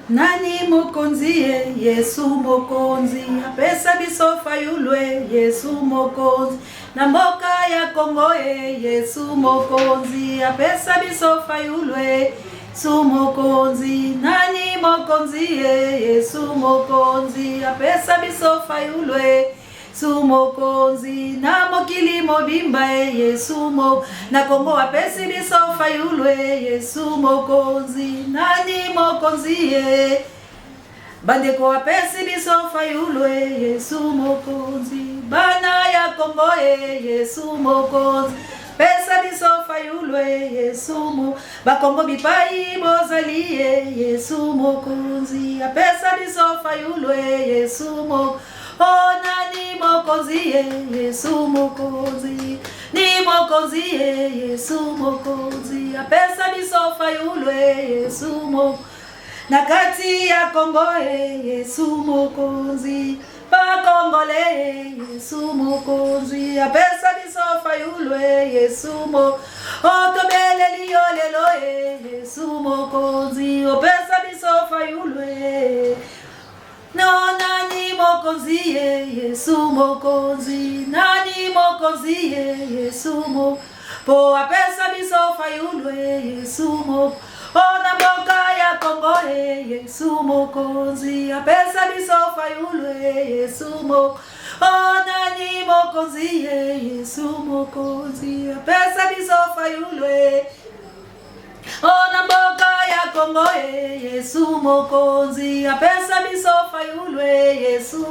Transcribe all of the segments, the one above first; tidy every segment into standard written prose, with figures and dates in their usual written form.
Nani mokonzi Yesu mokonzi apesa biso fayulwe Yesu mokonzi na mboka ya Kongo Yesu mokonzi apesa biso fayulwe Yesu mokonzi. Nani mokonzi Yesu mokonzi apesa biso fayulwe Yesu mokonzi na mokili mobimba Yesu mo na Kongo apesi biso fayulwe Yesu mokonzi. Nani mokonzi bandeko apesi biso fayulwe Yesu mokonzi. Bana ya Kongo Yesu mokonzi pesa biso fayulwe Yesu mo bakongo bipai bozali Yesu mokonzi apesa biso fayulwe Yesu mo. Oh, nani mokonzi Yesu mokonzi ni mokonzi Yesu mokonzi apesa biso fayulwe Yesu mo na kati ya Kongo Yesu mokonzi bakongole Yesu mokonzi apesa biso fayulwe Yesu mo. Otobele liyo lelo Yesu mokonzi opesa biso fayulwe. No, nani mokonzi Yesu mokonzi nani mokonzi Yesu mo po apesa biso fayulwe Yesu mo. Ona mboka ya Kongo Yesu mokonzi apesa biso fayulwe Yesu mo. Ona ni mokonzi Yesu mokonzi apesa biso fayulwe. Ona mboka ya Kongo Yesu mokonzi apesa biso fayulwe Yesu.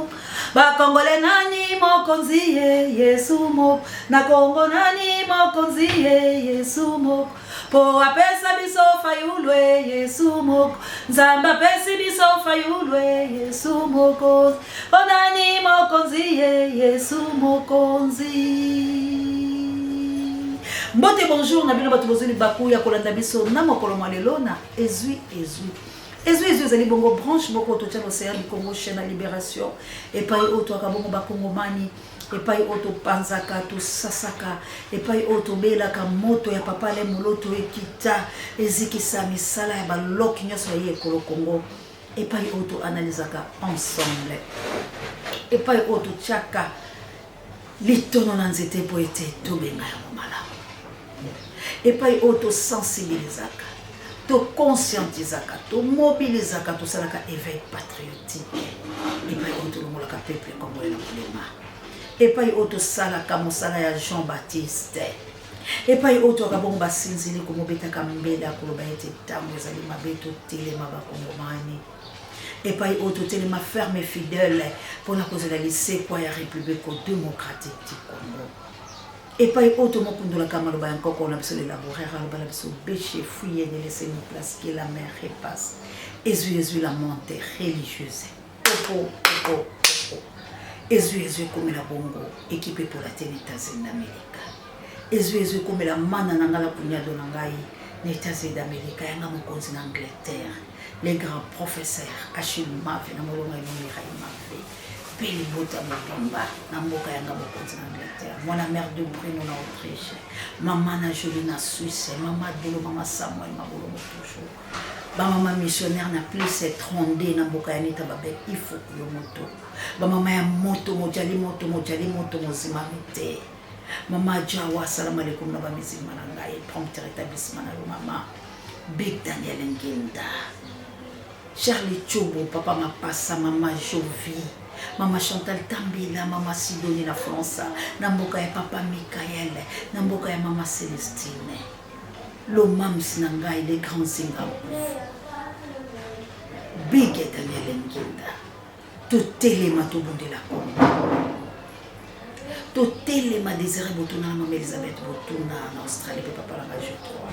Bakongole nani mokonzi Yesu mo na Kongo nani mokonzi Yesu mo po apesa biso fayulwe Yesu mo. Nzamba pesi biso fayulwe Yesu mokonzi. Onani mokonzi Yesu mokonzi. Mbote bonjour na bino bato bozuli bakuya kolanda biso na mokolo malelo na ezui ezali bongo branche moko to tchano océan du Congo chaîne à libération et pai auto akabongo bakongomani et pai auto panzaka to sasaka et pai auto belaka moto ya papa le moloto ekita ezikisa misala ya baloki nyoso ya ekolo Congo et pai auto analysaka ensemble et pai auto chaka litono na nzete po ete tobenga ya malamu et pai auto sensibilisaka to conscientisaka to mobilisaka to salaka éveil patriotique et pai auto lomolaka peuple congolais na kulema et pai auto salaka mosala ya Jean-Baptiste et pai auto akabongo basinzili komobetaka mbeda koloba ete tango ezali mabeto telema bakongomani et pai auto telema ferme fidèle pour la cause de la lycée kwa ya République démocratique du Congo. Et pas auto mokundula kamalo ba nkoko na biso le laboraire na biso béché fouiller de laisser une place que la mer repasse. Ezu la montée religieuse. Opo. Ezu comme la bongo équipé pour la États-Unis d'Amérique. Ezu comme la mana nangala kunya donangai les États-Unis d'Amérique yanga mon continent Angleterre. Les grands professeurs Achille Mavé na molonga ni Mavé. Peli bota mobimba na mboka yanga mo continent Angleterre. Mwana mère de Bruno na Autriche. Maman na Jolie na Suisse, maman Delo, maman Samuel Mabolo toujours. Ba maman missionnaire na plus c'est trondé na mboka yanita babek il faut yo moto. Ba maman ya moto mojali moto mozima mite. Maman Jawa, salam alaikum, na ba musulman ngai, prompt rétablissement na yo maman. Big Daniel Nginda. Charlie Chobo, papa Mapassa, maman Jovi, maman Chantal Tambila, maman Sidonie la France, namboka ya papa Michael, namboka ya maman Célestine. L'omam sinangai, les grands Singapour. Big Daniel Nginda. Totelema to bonde la Congo. Totelema désiré Botuna, maman Elisabeth Botuna, en Australie, papa la je crois.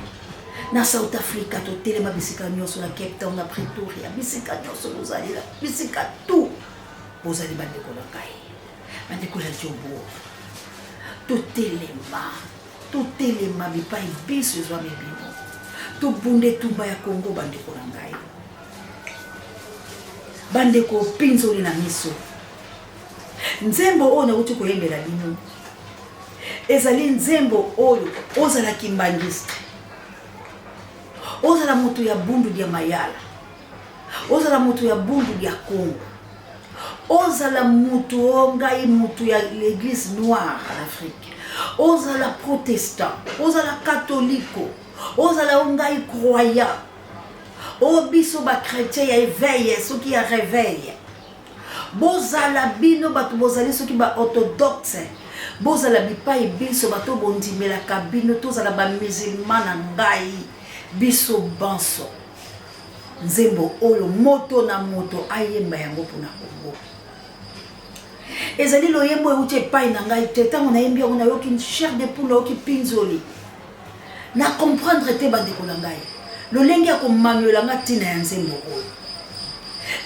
Na South Africa, totelema bisika nyoso na Cape Town, na Pretoria, bisika nyoso bozali la, bisika tout. Bozali bandeko la kai. Bandeko la Jobo. Totelema bipai biso zwa mebimo. To bunde tumba ya Congo bandeko la ngai. Bandeko pinzoli na miso. Nzembo ona uti koyembela bino. Ezali nzembo oyo ozala kimbangiste. Ozala mutu ya bundu dia mayala. Ozala mutu ya bundu dia Congo. Ozala mutu ongai mutu ya l'église noire en Afrique. Ozala protestant, ozala catholique, ozala ongai croyant. Obiso ba chrétien ya éveil, soki ya réveil. Bozala bino batu bozali soki ba orthodoxe. Bozala bipai biso bato bondimela kabino tozala ba musulman na ngai. Biso banso nzembo oyo moto na moto ayemba yango pona Congo. Ezali loyembo euti epai na ngai te ntango nayembi yango nayoki chair de poule oki pinzoli na comprendre te bandeko na ngai lolenge ya komanuela nga ntina ya nzembo oyo.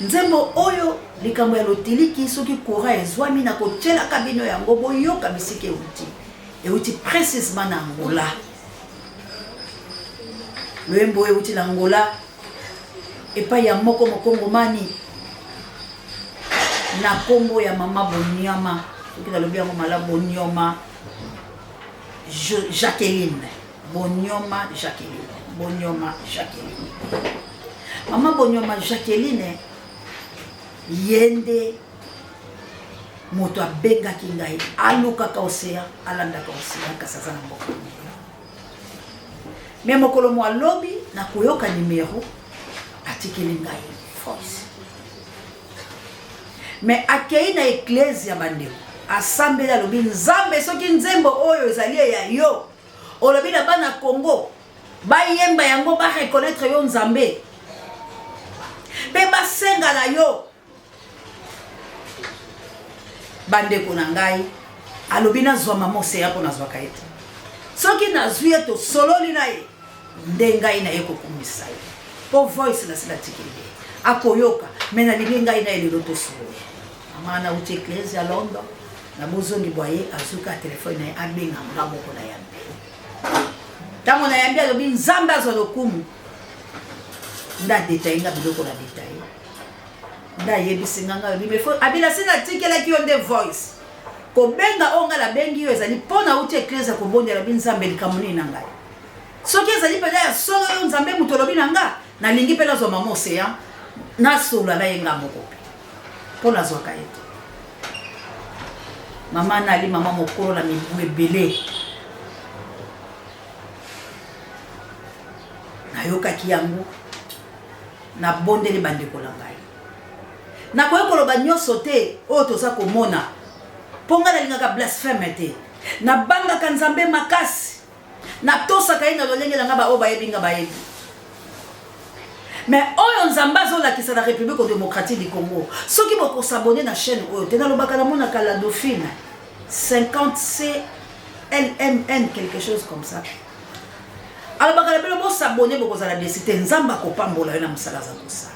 Nzembo oyo likambo ya lotiliki soki kora ezwami na kotielaka bino yango boyoka bisika euti précisément na Angola. Loyembo euti na Angola epai ya moko mokongomani na kombo ya mama Bonyama soki nalobi yango mala Bonyoma Jacqueline. Bonyoma Jacqueline. Mama Bonyoma Jacqueline yende moto abengaki ngai alukaka osea alandaka osea kasasa na mboka. Mais mokolo mo alobi na koyoka numéro atikeli ngai voice. Mais akei na église ya bandeko assemblée alobi nzambe soki nzembo oyo ezali ya yo olobi na bana Congo bayemba yango ba reconnaître yo nzambe pe basenga na yo bandeko na ngai alobi na zwa mama osea po na zwa kaete soki na zwi to sololi na ye ndengai na yeko kumisa ye po voice na sila tikili akoyoka mena lingi ngai na ele loto solo amana uti église ya London na bozongi boye azuka telefone na abenga ngabo ko na yambe tango na yambe alobi nzambe azolo kumu nda detail nga biloko na detail nda yebisinga nga alobi mefo abila sina tikela ki onde voice ko benga onga la bengi yo ezali pona uti église ko bondela binzambe likamuni na ngai soki ezali pela ya solo yo nzambe mutolobi na nga na lingi pela zo mama osea na solo la yenga moko pona zo kaeto mama nali mama mokolo na mibu ebele na yokaki yango na bondeli bandeko la ngai na koyokolo banyoso te oyo toza komona ponga na lingaka blasphème te na bangaka nzambe makasi na tosaka ye na lolenge na nga ba oyo bayebi nga bayebi mais oyo nzambe azolakisa na République démocratique du Congo soki bokosabone na chaîne oyo te nalobaka namonaka la Dauphine 50C LMN quelque chose comme ça alobaka na bino bosabone bokozala desite nzambe akopambola yo na mosala za kosala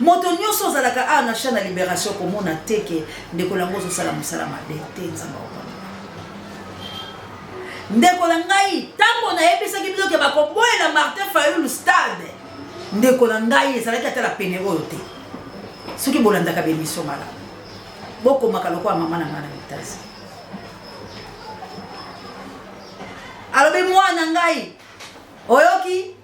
moto nyonso ozalaka a na chaîne ya Libération komona teke ndeko lango ozosala mosala mabe te nzambe akopambola ndeko la ngai tango nayebisaki biso ke bakoboyela Martin Fayulu stade ndeko la ngai ezalaki ata la pene oyo te soki bolandaka bemission malamu bokomaka lokola mama na ngai na mitasi alobi mwana ngai oyoki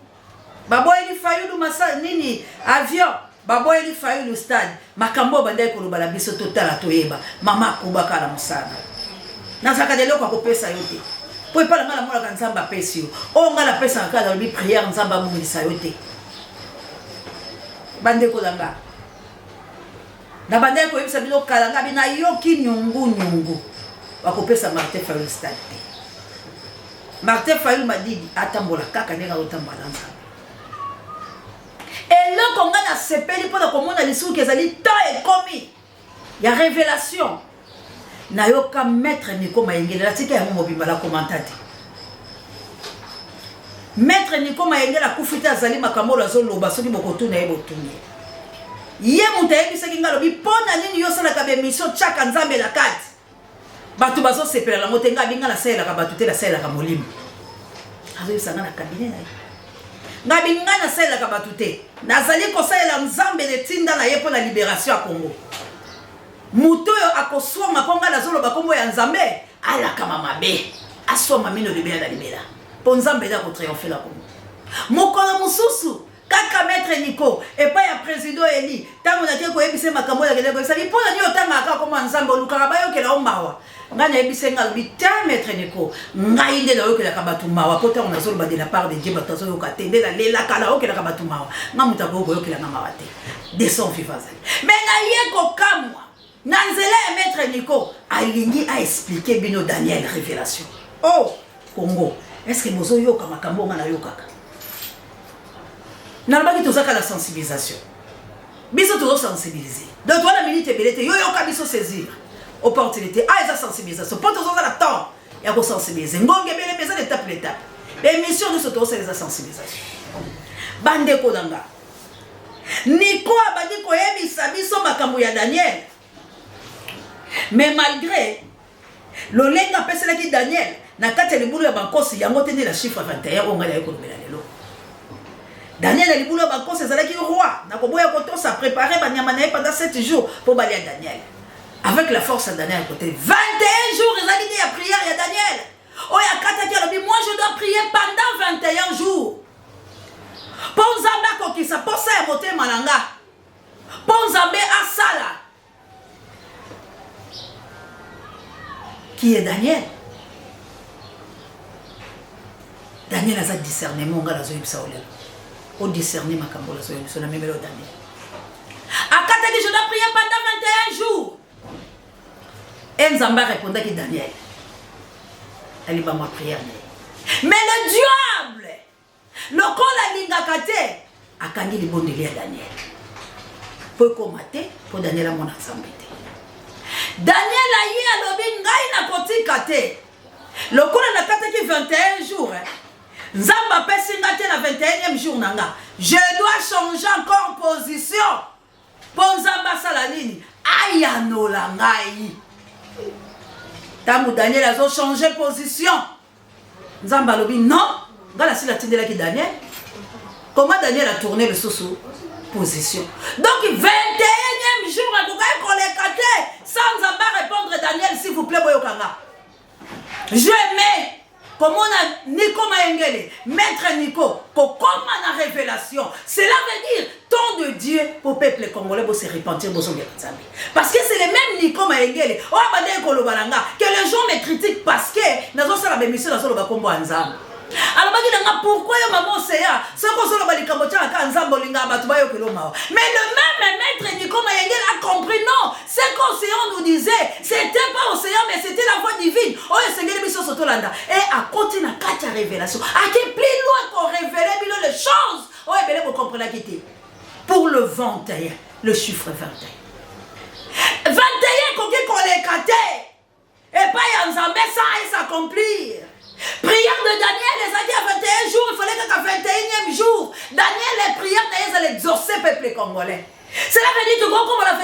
baboyeli Fayulu masa nini avion baboyeli Fayulu stade makambo bandai koloba la biso totala toyeba mama akubaka na mosala nazaka de loko kopesa yo te po epala ngala mona ka nzamba pesi yo o ngala pesa ka dans bi prière nzamba mungisa yo te bande ko langa na bande ko yebisa bino kalanga bina yoki nyungu bakopesa Martin Fayulu stade Martin Fayulu madidi atambola kaka ndeka otambola nzamba et là qu'on a sepeli pour komona lisu ke zali temps est commis ya révélation na yoka maître Nico Mayengele la tika ya mobimba la commentate maître Nico Mayengele akufita azali makambo la zolo basoni bokotu na yebotuni ye mutayebi sekinga lobi pona nini yo sala ka be mission chaka nzambe la kati batu bazo sepela la motenga binga la sela ka batu te la sela ka molimo azo sanga na cabinet na nga binga na sela ka batu te nazali ko sala nzambe de tinda na ye pour la libération à Congo muto yo akosoma konga na zolo bakombo ya nzambe ala kama mabe asoma mino libéra la libéra pour nzambe da ko triompher la Congo mokolo mususu kaka maître Nico et pas ya président Eli tango na tie ko ebise makambo ya keleko sali pona ni otanga aka ko nzambe olukaka bayo kela ombawa ngana ebise ngal bita maître Nico ngai nde la yo kela kabatu mawa pota on azolo ba de la part de Dieu batazo yo katende la lela kala o kela kabatu mawa ngamuta ko yo kela ngama wate descend vivazali mais na ye ko kamwa nanzela ya maître Nico alingi a expliquer bino Daniel révélation oh Congo est-ce que mozo yo kama makambo ngana yo kaka nalobaki tozaka la sensibilisation biso tozo sensibiliser donc toi la minute ebelete yo yoka biso saisir opportunité eza sensibilisation po tozoza la temps ya ko sensibiliser ngonge bele pesa l'étape l'émission de tozo c'est la sensibilisation bande ko danga Nico abadi ko yebisa biso makambo ya Daniel mais malgré lolenga peselaki Daniel na kati ya libulu ya bankosi yango tende la chiffre 21 onga ya kolobela lelo Daniel a libulu ya bankosi ezalaki roi na koboya kotosa préparer banyama na ye pendant 7 jours pour balia Daniel avec la force de Daniel à côté 21 jours ezalaki de ya prière ya Daniel oya kataki alobi moi je dois prier pendant 21 jours pour nzambe akokisa posa ya motema na nga pour nzambe asala qui est Daniel. Daniel a discernement, on a au discerner ma cambola, on a même Daniel. À quand je dois prier pendant 21 jours. Enzamba répondait que Daniel, elle va ma prière. Mais le diable, le col a l'ingakate, a kandi les bons délires Daniel. Pour commater, pour Daniel à mon ensemble. Daniel a eu à l'obin na koti kate. Le coup na kate qui 21 jours. Nzamba pesi ngate na 21e jour nanga. Je dois changer encore position. Pour Nzamba salanini. Aya no la ngai. Tamu Daniel a zo changer position. Nzamba lobi non. Ngala si la tindela ki Daniel. Comment Daniel a tourné le soso? Position. Donc 21e jour à sans répondre Daniel s'il vous plaît boyokanga. Je mets comme on a Nico Mayengele, maître Nico, comme on a révélation. Cela veut dire ton de Dieu pour peuple congolais pour se repentir parce que c'est le même Nico Mayengele que les gens me critiquent parce que nous avons la mission dans le combo ensemble. Alors pourquoi maman c'est ya ce qu'on se le kambocha ka nzambo linga batu bayo keloma mais le même maître Nico Mayengele a compris non ce qu'Océan nous disait c'était pas Océan mais c'était la voix divine oh Seigneur biso sotolanda et à côté na kati révélation à qui plus loin qu'on révélait bilo les choses oh belé vous comprenez qui était pour le 21 le chiffre 21 qu'on les caté et pas y nzambe ça s'accomplir. Prière de Daniel, les a dit à 21 jours, il fallait qu'à 21e jour, Daniel, les prières d'Aïe allaient exaucer le peuple congolais. Cela veut dire que comme le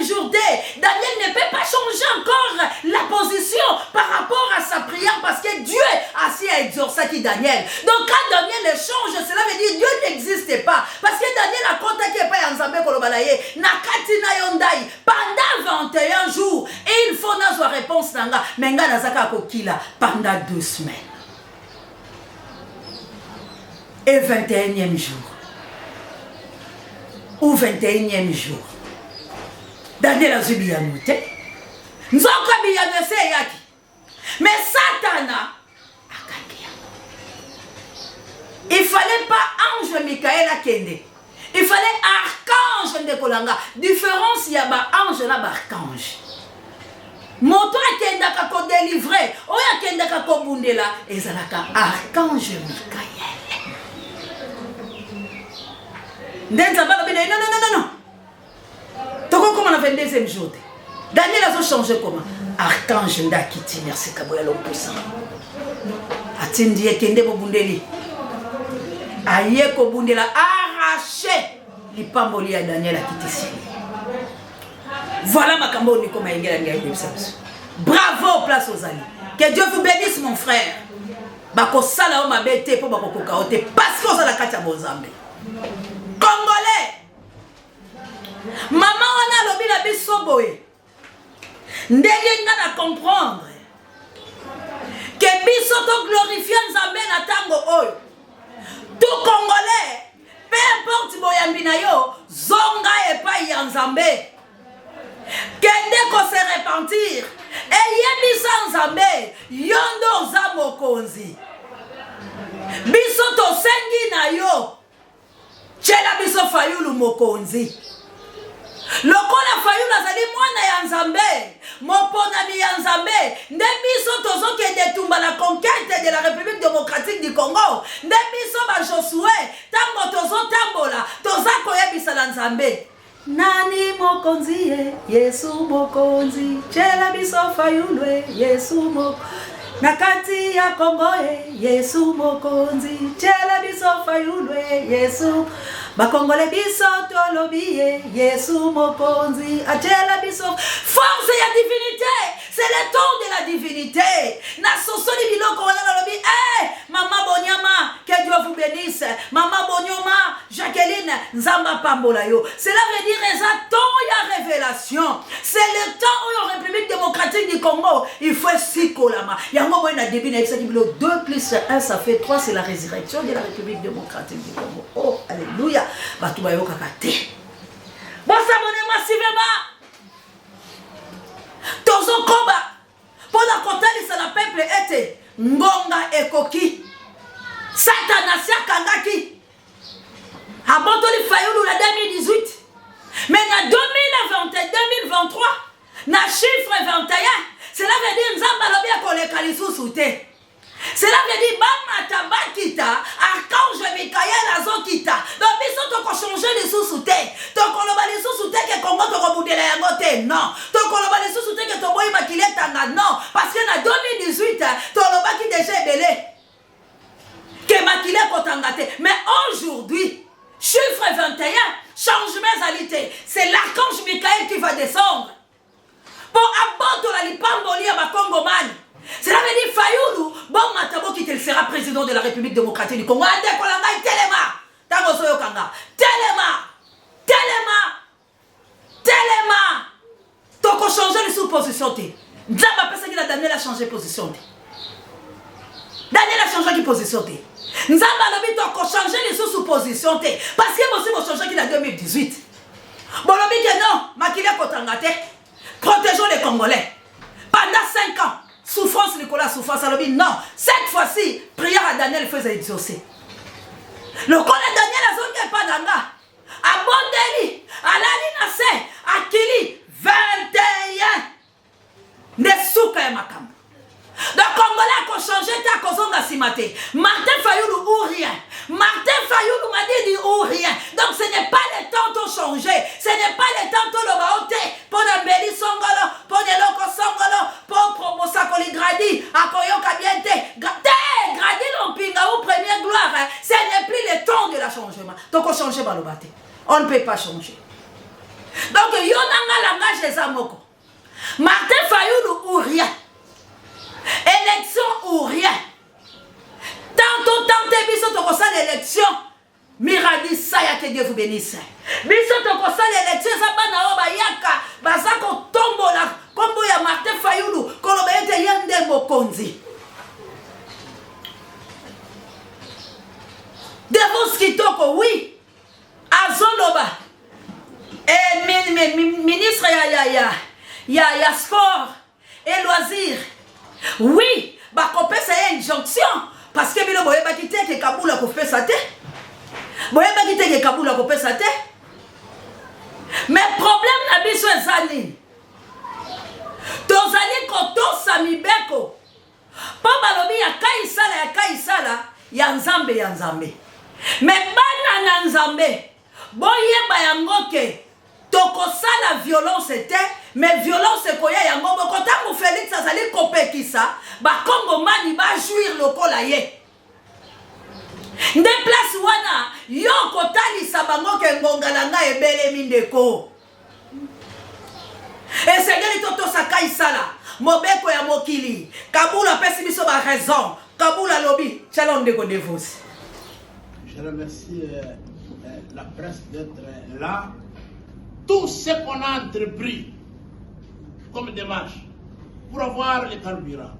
22e jour, Daniel ne peut pas changer encore la position par rapport à sa prière parce que Dieu a si à exaucer qui Daniel. Donc quand Daniel le change, cela veut dire Dieu n'existe pas. Parce que Daniel a contacté pas Nzambe Kolobalaye, Nakatina Yondai, pendant 21 jours. Et il faut notre réponse nanga, menga nazaka kokila pendant 2 semaines. Et 21e jour. Ou 21e jour. Daniel a zubi ya mute. Nzoka biyano se yaki. Mais Satana, il ne fallait pas ange Michael à Kende. Il fallait archange de Kolanga. Différence, il y a ange et archange. Moto akendaka ko délivrer, oya akendaka ko bundela, ezalaka archange Michael. Non. Toko comment on a fait le deuxième jour. Daniel a changé comment? Archange Ndakiti, merci Kaboya l'opposant. Atindi ekende ko bundeli. Aye ko bundela arraché lipamboli ya Daniel akitisi. Voilà ma cambo ni comme ingela ngai kubisa. Bravo place aux amis. Que Dieu vous bénisse mon frère. Bako sala o mabete po bako kokaote parce que ça la katia bozambe. Congolais. Maman on a lobi la biso boye. Ndenge ngana comprendre que biso to glorifier Nzambe na tango oyo. Tout Congolais, peu importe boyambi na yo, zonga epai ya Nzambe. Kende ko se repentir. Eyebisa Nzambe, yondo za mokonzi. Biso to sengi na yo. Chela biso fayulu mokonzi. Lokola fayulu azali mwana ya Nzambe, moponami ya Nzambe, nde biso tozo kende tumba la conquête de la République démocratique du Congo, nde biso ba Josué, tango tozo tambola, toza koyebisa na Nzambe. Nani mokonzi Yesu mokonzi, chela biso fayulu Yesu mokonzi. Nakati ya Congo Yesu mokonzi, chela biso fayulu Yesu. Bakongole biso tolobi Yesu mokonzi, achela biso. Force ya divinité, c'est le temps de la divinité. Na sosoli biloko wana lobi, Maman Bonyama, que Dieu vous bénisse. Maman Bonyama, Jacqueline, Nzamba Pambola yo. Cela veut dire temps ya révélation. C'est le temps où en République démocratique du Congo, il faut sikolama. Yango mo na début na ça dit 2 plus 1 ça fait 3, c'est la résurrection de la République démocratique du Congo. Oh alléluia. Batuba yo kakate. Bon s'abonner massivement. Tozo komba. Pour la comptabilité la peuple était ngonga ekoki. Satana siakangaki. Abotoli fayulu la 2018. Mais en 2023, na chiffre 21, cela veut dire Nzamba lobi akoleka lisusu te. Cela veut dire Bamata Bakita, Archange Michael Azokita. Donc biso toko changer les sous-soutés. Toko loba les sous-soutés que Congo toko boudela yango te. Non. Toko loba les sous-soutés que toboyi makile tanga. Non. Parce que en 2018, toloba qui déjà belé. Que makile kotanga te. Mais aujourd'hui, chiffre 21, changement alité. C'est l'archange Michael qui va descendre. Pour abattre la lipamboli à Bakongomani. Cela veut dire Fayulu, bon Matabo qui sera président de la République démocratique du Congo. Ande Kolanga Telema. Tango Soyo Kanga. Telema. Toko changer les sous-positions. Nzamba personne qui a Daniel a changé de position. Daniel a changé de position. Nzamba lobi toko changer les sous-positions. Parce que moi aussi mon changement qui a 2018. Bon lobi que non, Makile Kotangate. Protégeons les Congolais. Pendant 5 ans. Souffrance, Nicolas, souffrance, alors non. Cette fois-ci, prière à Daniel faisait exaucer. Le collègue Daniel a zongue pas d'anga. À Bondeli, à l'Alina C, à Kili, 21. Ne souka et makam. Le Congolais a changé ta kozonga simate. Martin Fayoulou ou rien. Martin Fayoulou m'a dit ou rien. Donc ce n'est pas le temps de changer. Ce n'est pas le temps de le baote. Pour le béli songolo, pour le loco songolo, pour promosakoli gradi, akoyoka biente. Gradi l'ompinga ou première gloire. Ce n'est plus le temps de la changement. Donc on change balobate. On ne peut pas changer. Donc yonanga langage les amoko. Martin Fayoulou ou rien. Élection ou rien. Tantôt, biso toko sa l'élection. Miradi saya que Dieu vous bénisse. Biso toko sa l'élection, ça bana oba yaka. Basako tombola. Kombo ya Martin Fayoulou. Kolobete yende mokonzi. Devos kitoko, oui. Azoloba. Et ministre ya sport et loisirs. Oui, bakopesa une injonction parce que bino boye bakite ke Kabula kopesa te. Boye bakite ke Kabula kopesa te. Mais problème na biso ezali. Tozali kotosa mibeko. Po balobi ya kaisala ya nzambe. Mais bana na nzambe boyeba yango ke tokosala violence te, mais violence koya yango boko tango Félix azali kopekisa ba Kongomani ba jouir lokola ye. Nde place wana yo kotalisa bango ke ngonga na nga ebele mindeko. Esengeli toto sakai sala mobeko ya mokili. Kabula pesi biso ba raison. Kabula lobi chalon ndeko devos. Je remercie la presse d'être là. Tout ce qu'on a entrepris comme démarche pour avoir le carburant,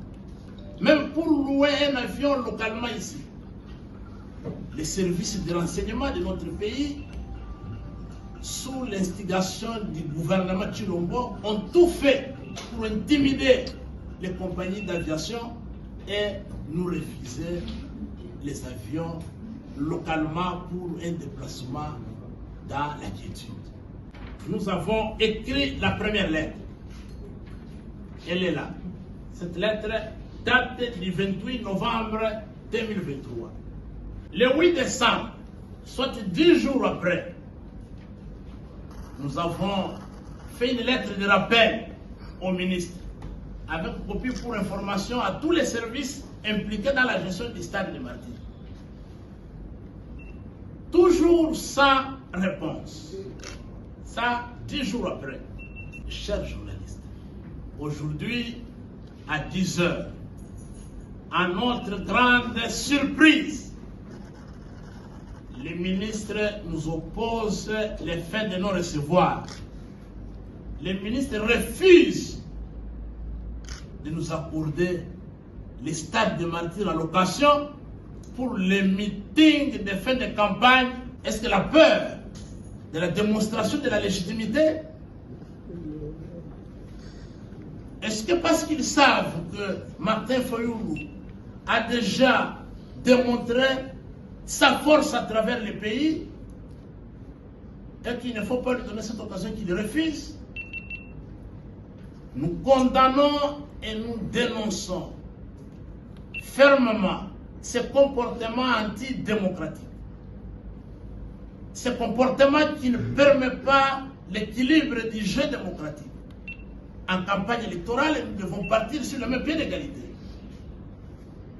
même pour louer un avion localement ici, les services de renseignement de notre pays, sous l'instigation du gouvernement Chilombo, ont tout fait pour intimider les compagnies d'aviation et nous refuser les avions localement pour un déplacement dans la quiétude. Nous avons écrit la première lettre. Elle est là. Cette lettre date du 28 novembre 2023. Le 8 décembre, soit 10 jours après, nous avons fait une lettre de rappel au ministre avec copie pour information à tous les services impliqués dans la gestion du stade de Martyrs. Toujours sans réponse. Ça, 10 jours après, chers journalistes, aujourd'hui, à 10 heures, à notre grande surprise, le ministre nous oppose les faits de non-recevoir. Le ministre refuse de nous accorder les stades de Martyrs à location pour les meetings de fin de campagne. Est-ce que la peur de la démonstration de la légitimité? Est-ce que parce qu'ils savent que Martin Fayoulou a déjà démontré sa force à travers le pays et qu'il ne faut pas lui donner cette occasion qu'il refuse? Nous condamnons et nous dénonçons fermement ce comportement antidémocratique. Ce comportement qui ne permet pas l'équilibre du jeu démocratique. En campagne électorale, nous devons partir sur le même pied d'égalité.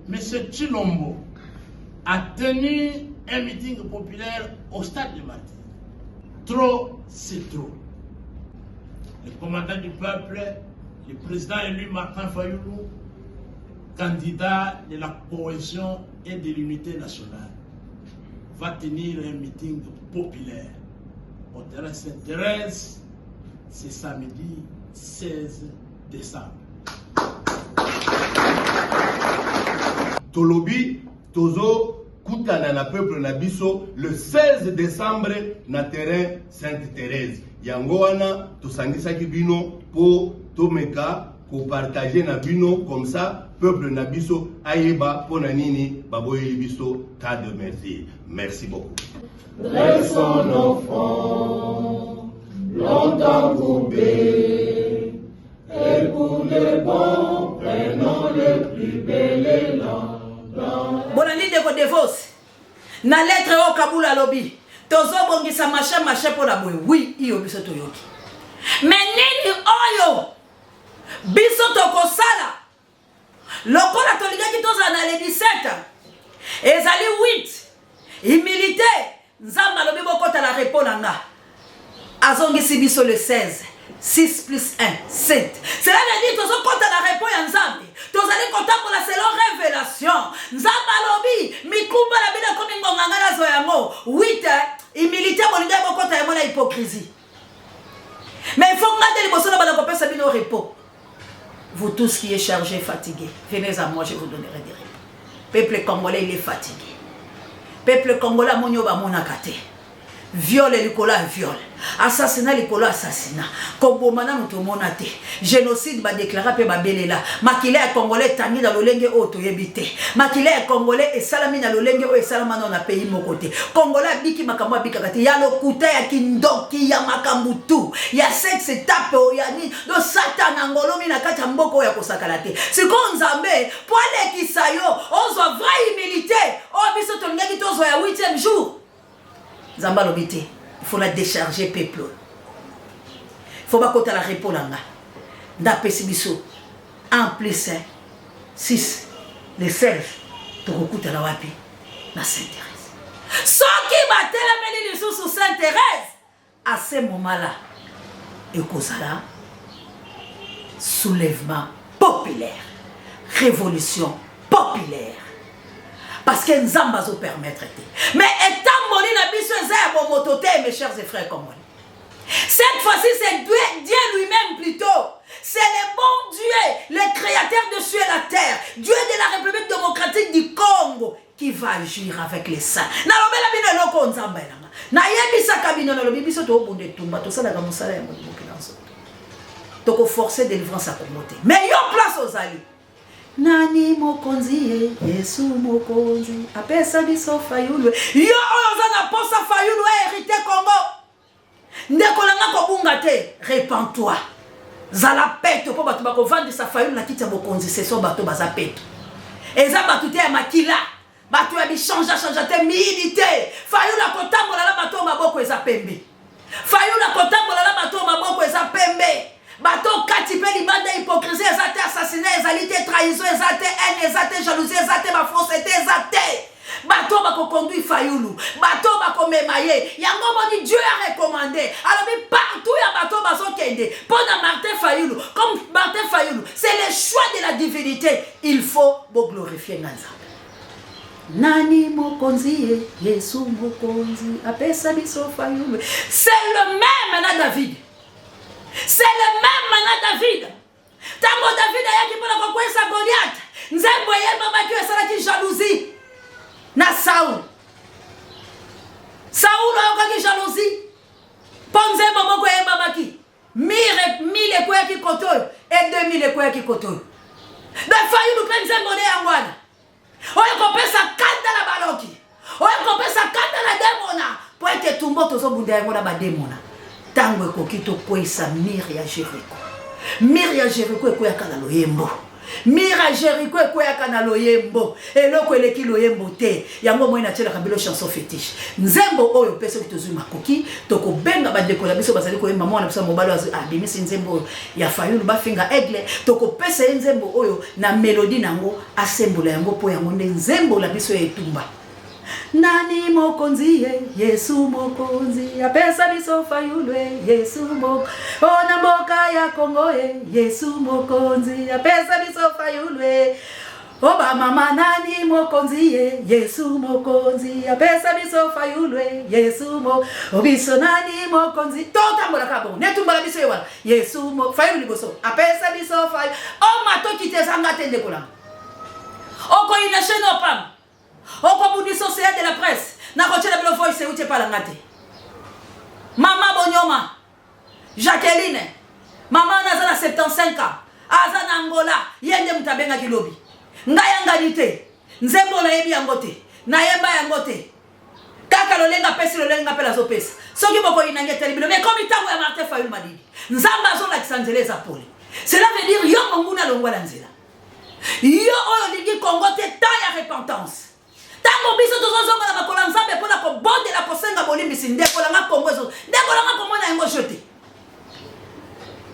M. Chilombo a tenu un meeting populaire au stade de Martyrs. Trop, c'est trop. Le commandant du peuple, le président élu Martin Fayoulou, candidat de la cohésion et de l'unité nationale, va tenir un meeting populaire au terrain Sainte-Thérèse, c'est samedi 16 décembre. Tolobi, Tozo, Koutana na peuple na biso le 16 décembre na terrain Sainte-Thérèse. Yango wana tosangisaki bino po tomeka ko partager na bino comme ça peuple na biso ayeba pona nini baboyeli biso tas de merci. Merci beaucoup. Dressons nos fronts, longtemps coupés, et pour les bons, prenons le plus bel élan. Bonani de Kodevos, na lettre au Kabula lobby, tozo bongisa machin pour la boue. Oui, iyo biso toyoki. Mais nini oyo, biso tokosala, lokola toligaki toza na le 17, ezali 8, humilité, nzamba lobi bokota la répondre nga. Azongisi biso le 16. 6 plus 1, 7. Cela veut dire que nous avons la réponse à Nzambi. Nous allons compter pour la selon révélation. Nzamba lobi, mikumba la bida komi ngonganga la zoyamo. 8, humilité, molinga bokota yamo la hypocrisie. Mais il faut regarder les personnes qui ont compris ça au repos. Vous tous qui êtes chargés, fatigués, venez à moi, je vous donnerai des repos. Peuple congolais, il est fatigué. Peuple congolais, monyo ba monakate. viol likolo ya viol, assassinat likolo assassinat, kobomana muto monate, génocide ba déclaré pe ba belela, makila ya congolais tangi na lolenge oto yebite, makila ya congolais esalami na lolenge o esalama na pays mokote, congolais biki makambo bika kati ya lokuta ya kindoki ya makambutu, ya sexe tape o ya ni do satana ngolomi na kati mboko ya kosakala te. Siko nzambe poale kisayo ozwa vraie humilité, o biso to ngaki tozo ya 8e jour. Zamba lobité, il faut la décharger peuple. Il faut pas qu'on la répondre. D'après Sibiso, en plus, 6, les 16, tu recoutes à la wapi, la Sainte-Thérèse. Ce qui va te les sous Sainte-Thérèse, à ce moment-là, et là, soulèvement populaire, révolution populaire. Parce que Nzamba zo permettre. Mais étant moli na biso za bon mototé, mes chers et frères congolais. Cette fois-ci, c'est Dieu lui-même plutôt. C'est le bon Dieu, le créateur de cieux et la terre, Dieu de la République démocratique du Congo, qui va agir avec les saints. Na lobela bino loko Nzamba elanga. Na yebisa kabino na lobi biso to bonde tumba to sala ka mosala ya mo kilanso. To ko forcer délivrance à communauté. Mais yo place aux alliés. Nani mokonzi Yesu mokonzi apesa biso fayulu yo oza na posa fayulu hérité Congo ndekolanga ko bunga te répands-toi zala peto po bato bako vendre sa fayulu na kiti ya mokonzi c'est so bato baza peto eza bato te ya makila bato ya bichange te milité fayulu akotambola la bato maboko eza pembe fayulu akotambola la bato maboko eza pembe bato kati pe libanda hypocrisie ezate assassinat ezalité trahison ezate haine ezate jalousie ezate ba fausseté ezate bato bako conduit fayulu bato bako memaye yango moni Dieu a recommandé alors partout ya bato baso kende pona Martin Fayulu comme Martin Fayulu c'est le choix de la divinité il faut glorifier Nzambe nani mokonzi Yesu mokonzi apesa biso fayulu c'est le même na David. C'est le même na David. Tango David ayaki pona ko kwesa Goliath. Nzembo yeba baki esalaki jalousie na Saul. Saul ayokaki jalousie. Ponzembo moko yeba baki. 1000 kweki kotoyo et 2000 kweki kotoyo. Da Fayulu pe nzembo ne yangwana. Oyo kopesa kanda la baloki. Oyo kopesa kanda la demona. Po ete tumbo tozo bunda yango na ba demona. Tango kokito kwesa mir ya Jericho. Mir ya Jericho ekoyaka na loyembo. Mir ya Jericho ekoyaka na loyembo. Eloko eleki loyembo te. Yango moina tshela kabilo chanson fétiche. Nzembo oyo peso kitozu makoki toko benga bandeko la biso bazali ko yemba mwana biso mobalo abimisi nzembo ya Fayulu bafinga aigle toko pesa nzembo oyo na melodie nango asembola yango po yango nzembo la biso etumba. Nani mokonzi Yesu mokonzi apesa biso fayulu Yesu mokonzi ona mboka ya Kongo Yesu mokonzi apesa biso fayulu oba mama nani mokonzi Yesu mokonzi apesa biso fayulu Yesu mo obiso nani mokonzi totambola kabo netumbola biso yewa Yesu mo fayulu liboso apesa biso fayulu o mato kitezanga tende kolanga oko ina cheno pam oko budi société de la presse na kochela bilo voice uche pala ngate mama Bonyoma Jacqueline mama nazana 75 ans azana Angola yende mutabenga kilobi ngaya nganite nzembo na yebi yangote na yemba yangote kaka lolenga pesi lolenga pela zo pesa soki boko inangete libilo mais comme itango ya Martin Fayulu madidi nzamba zo la kisanzeleza pole cela veut dire yo nguna longwala nzela yo oyo lingi Congo te ta ya repentance. Tango biso tozozonga na bakola Nzambe pona ko bonde la kosenga bolimbisi ndekola nga Congo zo ndekola nga komona yango jeté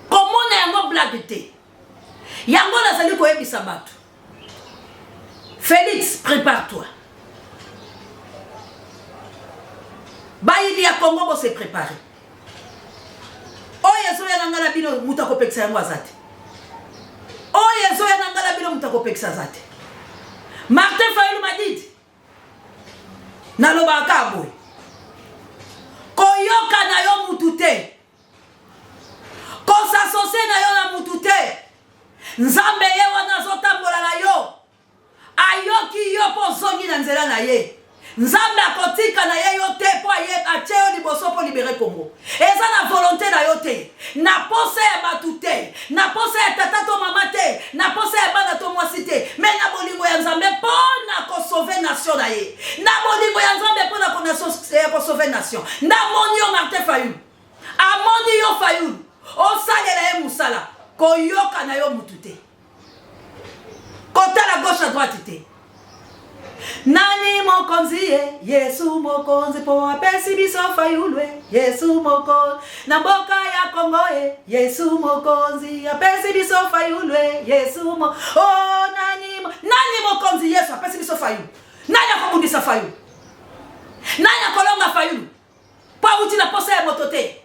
komona yango blague te yango nazali ko yebisa bato Félix prépare-toi baili ya Congo bo se préparer oyo zo ya ngala bino mutako pekisa yango azate oyo zo ya ngala bino mutako pekisa azate Martin Fayulu madidi naloba kabwe koyoka na yo mutu te kosasose na yo na mutu te Nzambe ye wana azotambola na yo ayoki yo po zongi na nzela na ye Nzambe akotika na ye yo te po aye atie yo liboso po libérer Congo. Eza na volonté na yo te. Na pose ya batu te. Na pose ya tata to mama te. Na pose ya bana to mwasi te. Mais na bolingo ya Nzambe po na ko sauver nation na ye. Na bolingo ya Nzambe po na ko sauver nation. Na moni yo Martin Fayulu. Amoni yo Fayulu. O salela ye musala. Ko yoka na yo mutu te. Kota la gauche à droite te. Nani mokonzi ye, Yesu mokonzi po apesi biso Fayulu, Yesu mokonzi na mboka ya Kongo ye, Yesu mokonzi apesi biso Fayulu, Yesu mo oh nani mokonzi Yesu apesi biso Fayulu. Nani akobundisa Fayulu? Nani akolonga Fayulu? Pa uti na posa ya motote.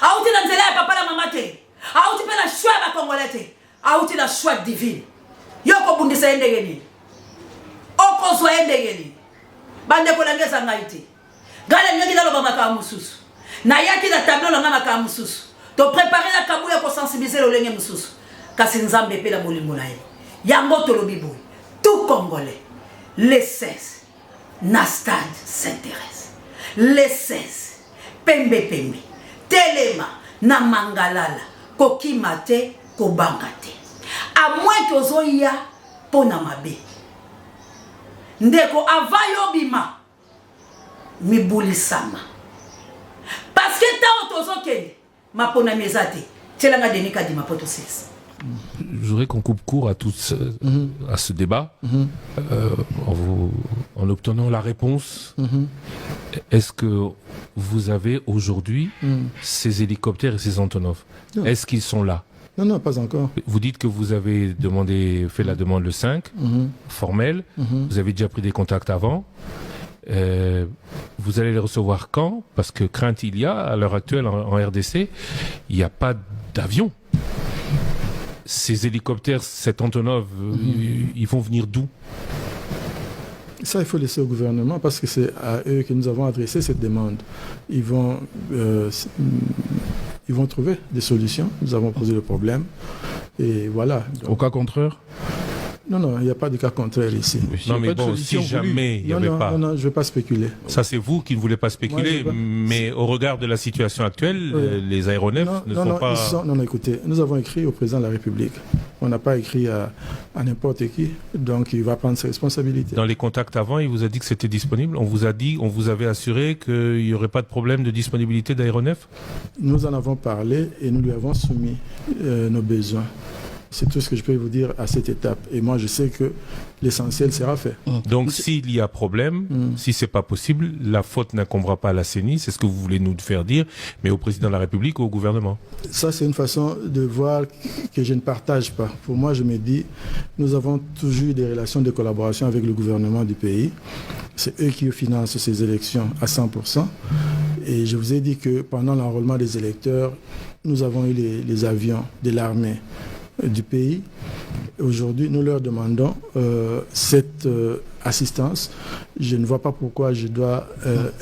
Auti na nzela ya papa na mama te. Auti pe na choix ba Congolais te. Auti na choix divine. Yoko bundisa endegeni. Okozwa endegeni. Bande ko langeza ngaiti. Gala nyoki na loba maka mususu. Na yaki na tableau na maka mususu. To préparer la kabuya ko sensibiliser le lenge mususu. Kasi Nzambe pe la bolingo na ye. Yango to lobi boy. Tout Congolais. Les 16 na stade s'intéresse. Les 16 pembe pembe. Telema na mangalala. Kokimate kobangate. À moins que ozoya pona mabe. Ndeko avayo bima mibulisama. Parce que ta otozokende ma pona mezate. Tchelanga denika di ma poto 6. Je voudrais qu'on coupe court à à ce débat en obtenant la réponse. Est-ce que vous avez aujourd'hui ces hélicoptères et ces Antonov? Est-ce qu'ils sont là? Non, pas encore. Vous dites que vous avez fait la demande le 5, formelle. Vous avez déjà pris des contacts avant. Vous allez les recevoir quand? Parce que crainte il y a, à l'heure actuelle en RDC, il n'y a pas d'avion. Ces hélicoptères, cet Antonov, ils vont venir d'où? Ça, il faut laisser au gouvernement parce que c'est à eux que nous avons adressé cette demande. Ils vont trouver des solutions. Nous avons posé le problème. Et voilà. Donc, au cas contraire? Non, il n'y a pas de cas contraire ici. Non, mais bon, si jamais il n'y avait pas... Non, je ne vais pas spéculer. Ça, c'est vous qui ne voulez pas spéculer, mais au regard de la situation actuelle, les aéronefs ne sont pas... Non, écoutez, nous avons écrit au président de la République. On n'a pas écrit à n'importe qui, donc il va prendre ses responsabilités. Dans les contacts avant, il vous a dit que c'était disponible? On vous avait assuré qu'il n'y aurait pas de problème de disponibilité d'aéronefs? Nous en avons parlé et nous lui avons soumis nos besoins. C'est tout ce que je peux vous dire à cette étape. Et moi, je sais que l'essentiel sera fait. Donc, s'il y a problème, si c'est pas possible, la faute n'incombera pas à la CENI, c'est ce que vous voulez nous faire dire, mais au président de la République ou au gouvernement. Ça, c'est une façon de voir que je ne partage pas. Pour moi, je me dis, nous avons toujours eu des relations de collaboration avec le gouvernement du pays. C'est eux qui financent ces élections à 100%. Et je vous ai dit que pendant l'enrôlement des électeurs, nous avons eu les avions de l'armée du pays. Aujourd'hui, nous leur demandons cette assistance. Je ne vois pas pourquoi je dois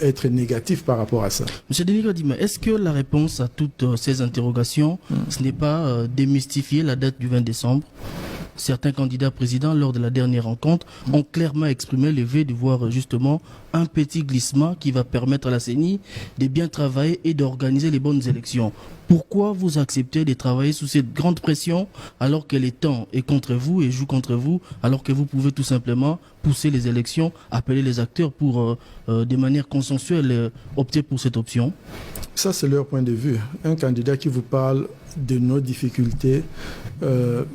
être négatif par rapport à ça. Monsieur Denis Kadima, est-ce que la réponse à toutes ces interrogations, ce n'est pas démystifier la date du 20 décembre? Certains candidats présidents, lors de la dernière rencontre, ont clairement exprimé le vœu de voir justement un petit glissement qui va permettre à la CENI de bien travailler et d'organiser les bonnes élections. Pourquoi vous acceptez de travailler sous cette grande pression alors que le temps est contre vous et joue contre vous, alors que vous pouvez tout simplement pousser les élections, appeler les acteurs pour, de manière consensuelle, opter pour cette option? Ça, c'est leur point de vue. Un candidat qui vous parle de nos difficultés, il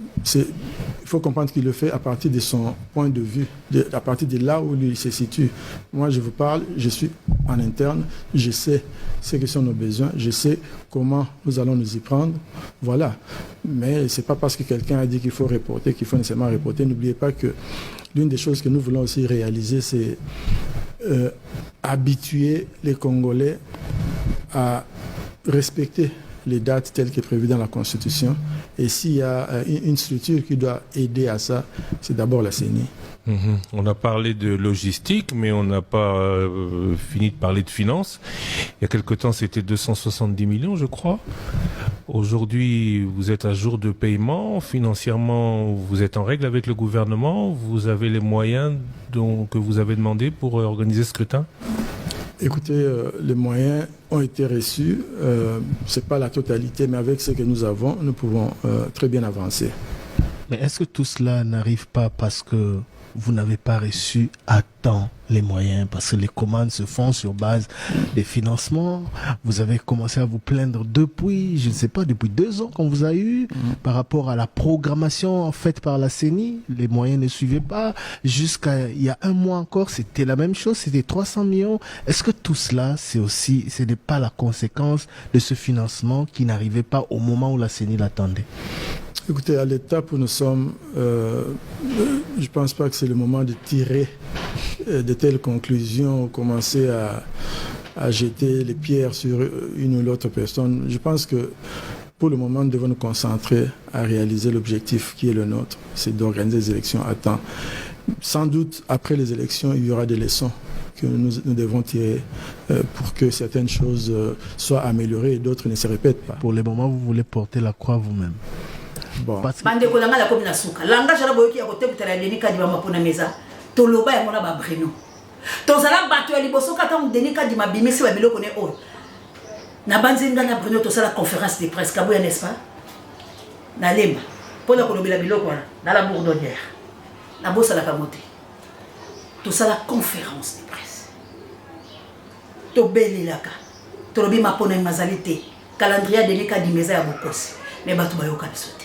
faut comprendre qu'il le fait à partir de son point de vue, à partir de là où il se situe. Moi, je vous parle, je suis en interne, je sais ce que sont nos besoins, je sais comment nous allons nous y prendre. Voilà. Mais ce n'est pas parce que quelqu'un a dit qu'il faut reporter, qu'il faut nécessairement reporter. N'oubliez pas que l'une des choses que nous voulons aussi réaliser, c'est habituer les Congolais à respecter les dates telles que prévues dans la Constitution. Et s'il y a une structure qui doit aider à ça, c'est d'abord la CENI. On a parlé de logistique, mais on n'a pas fini de parler de finances. Il y a quelque temps, c'était 270 millions, je crois. Aujourd'hui, vous êtes à jour de paiement. Financièrement, vous êtes en règle avec le gouvernement. Vous avez les moyens que vous avez demandé pour organiser ce scrutin? Écoutez, les moyens ont été reçus. Ce n'est pas la totalité, mais avec ce que nous avons, nous pouvons très bien avancer. Mais est-ce que tout cela n'arrive pas parce que vous n'avez pas reçu à temps les moyens? Parce que les commandes se font sur base des financements. Vous avez commencé à vous plaindre depuis, je ne sais pas, depuis 2 ans qu'on vous a eu, par rapport à la programmation faite par la CENI. Les moyens ne suivaient pas. Jusqu'à il y a 1 mois encore, c'était la même chose, c'était 300 millions. Est-ce que tout cela, ce n'est pas la conséquence de ce financement qui n'arrivait pas au moment où la CENI l'attendait? Écoutez, à l'étape où nous sommes, je ne pense pas que c'est le moment de tirer de telles conclusions ou commencer à jeter les pierres sur une ou l'autre personne. Je pense que pour le moment, nous devons nous concentrer à réaliser l'objectif qui est le nôtre, c'est d'organiser les élections à temps. Sans doute, après les élections, il y aura des leçons que nous devons tirer pour que certaines choses soient améliorées et d'autres ne se répètent pas. Pour le moment, vous voulez porter la croix vous-même. Bon. Bande ko langa la komina suka. Langa jara boyoki ya kote kutala deni kadi ba mapona meza. Toloba ya mona ba Bruno. Tozala bato ya liboso kata deni kadi mabimisi ba biloko ne oyo. Na banzinga na Bruno tosala conférence de presse kabuya n'est-ce pas? Na lemba. Pona ko lobela biloko wana na la bourdonnière. Na bossa la kamote. Tosala conférence de presse. To belelaka. Tolobi mapona mazalité. Calendrier deni kadi meza ya bokosi. Mais bato bayoka bisote.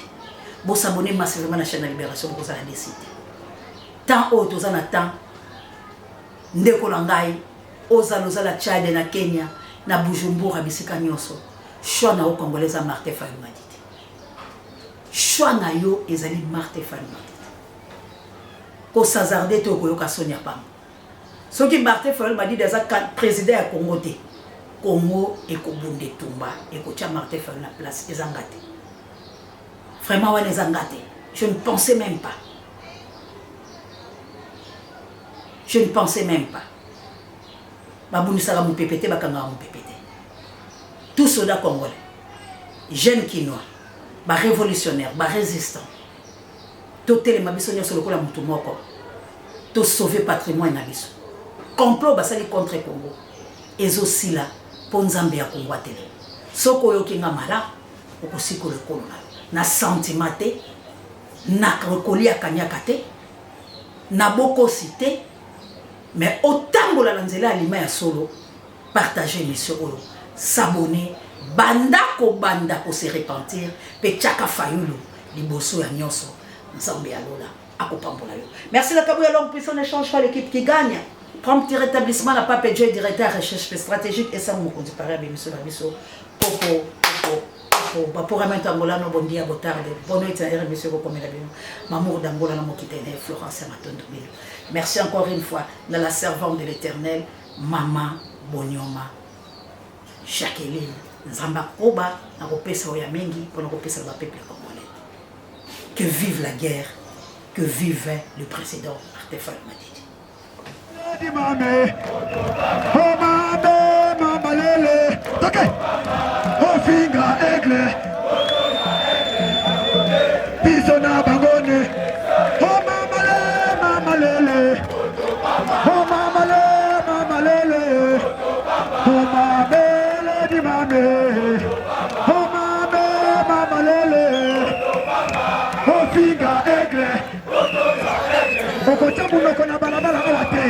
Vous s'abonnez massivement à la chaîne de Libération pour vous en décider. Tant haut, vous en attendez. Ndekolangai, Oza la Tchad na Kenya, na Bujumbura, Bisika Nyoso. Choix na o Congolais à Martin Fayou Madidi. Choix na yo, ezali Martin Fayou Madidi. Ko sazarde to koyoka Sonia Pam. Ce qui Martin Fayou Madidi est président à Congo. Congo et Kobunde Tumba et Kocha Martin Fayou la place ezangate. Vraiment, je ne pensais même pas. Je ne pensais même pas. Tout soldat congolais, jeunes Kinois, révolutionnaires, résistants, tout les mabissonniers sur le coup la moutoumoko, tout sauver patrimoine nabiso. Complot basali contre Congo. Et aussi là, pour Nzambe ya Congo télé. Soko yo kinga mala, okosiko le kolona. Na sentimate, na rekoli ya kanyakate, na boko cité, mais autant que la nzela alima ya solo, partager monsieur Olo, s'abonner, banda ko se repentir, pe tchaka fayulu, liboso ya nyoso, nzambe ya lola, akopambola yo. Merci la Kabouya Longue Puissant échange pas l'équipe qui gagne. Prompt rétablissement, la pape Dieu directeur recherche stratégique et ça mon compte pareil avec monsieur Labiso, popo. Pour remettre Angola, no bon dia, botarde. Bonne nuit, monsieur Bokomela Bino. Mamour d'Angola, no mokitene, Florence Matondo Bilo. Merci encore une fois, dans la servante de l'Éternel, Maman Bonyoma, Jacqueline, Nzamba Koba, Nakopesa Oyamengi, pour Nakopesa le peuple congolais. Que vive la guerre, que vive le président Artefal Madidi. Finga aigle Bisona bangone Oh mama lele Oh mama lele Oh mama di mame Oh mama lele Oh finga aigle Oko chabu no kona balabala awate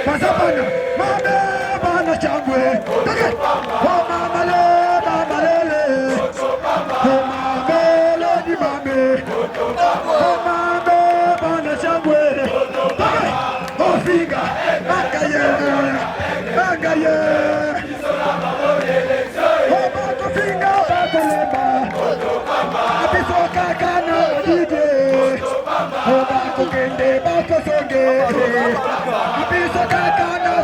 Pasapana mame bana chambwe Oh mama lele Bako songe, abiso kakana